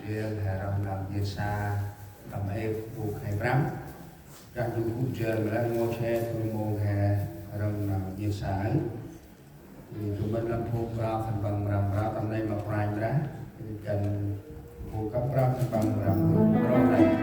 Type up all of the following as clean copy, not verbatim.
riêng hệ rộng làm nhiệt xa tầm ép buộc hay rắm rằng dùng hút trơn là ngô xe tôi mô hệ rộng làm nhiệt xa ấy thì tụi mình làm phục ra phần bằng rằm ra tầm đây mà prime ra cần phục cấp ra phần bằng rằm pro này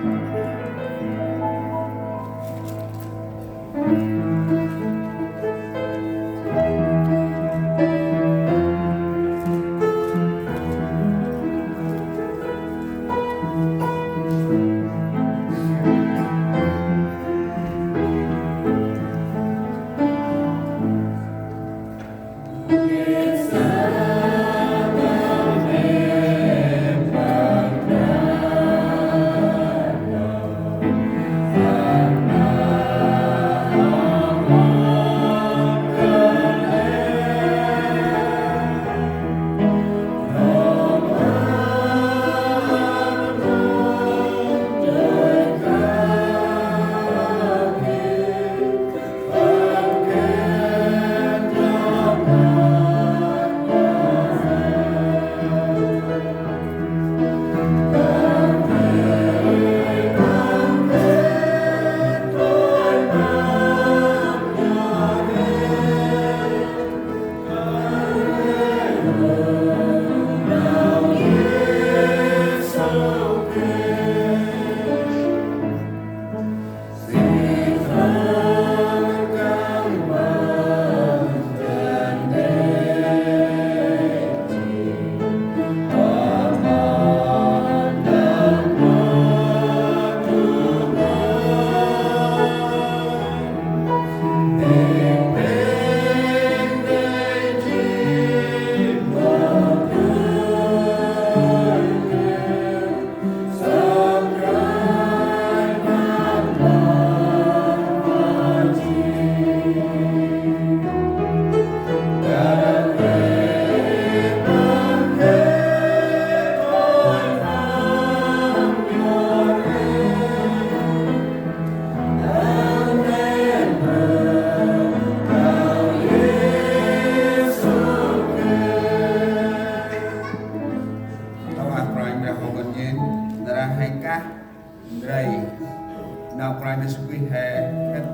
nào prime suy hè hết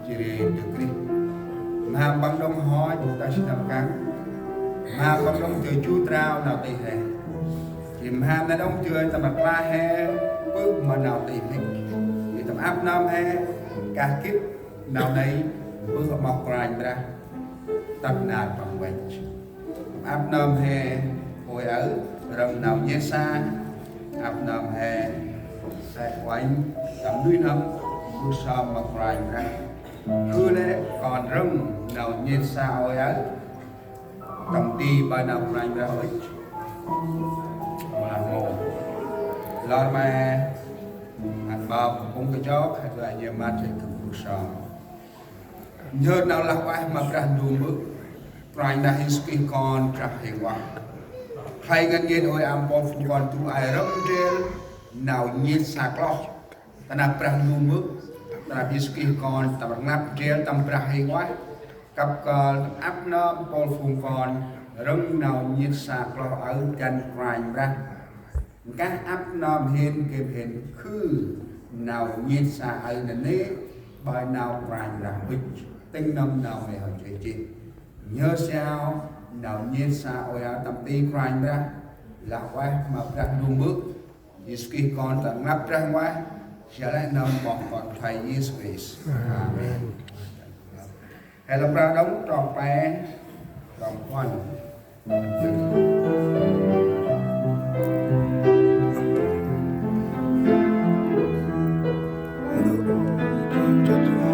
chỉ được đi mà bằng đông hói ta chỉ làm cắn mà bằng đông chơi chu trao nào tì hè thì mà nó đông chơi tầm mặt la hè bước mà nào tì mình thì tầm áp nam hè cả kiếp nào đấy bước mọc prime ra tập nạt bằng quanh áp nam hè hồi ở rồng nào nhé xa áp nam hè sẽ quanh tầm nuôi năm bước sau mà prime ra cứ đấy còn rừng nào nhé xa hồi ở tầm ti ba nào prime ra hồi là ngô lo mà hạt bò cũng cái chó hay là nhiều mặt thì cũng bước sau nhớ nào là ai mà ra đùm bước prime ra history con trả hình quá hay ngân nhiên ôi am con phụ con tu ai rộng trên nào nhiên sạc lo ta nạp ra đùm bước ta nạp history con ta nạp trên tâm ra hình quá cặp áp nó con phụ con rộng nào nhiên sạc lo ở chân prime ra các áp nó hiện kịp hiện khứ nào nhiên sạc ở nế bài nào prime ra bích tinh năm nào này hỏi chuyện gì nhớ sao nào nhiên xa ôi áo tâm tí prime ra là quá mà ra đúng bước Yiski con ta ngắp ra quá sẽ lại nằm bọc còn thầy Yiski Amen hay là ra đóng tròn bé tròn quan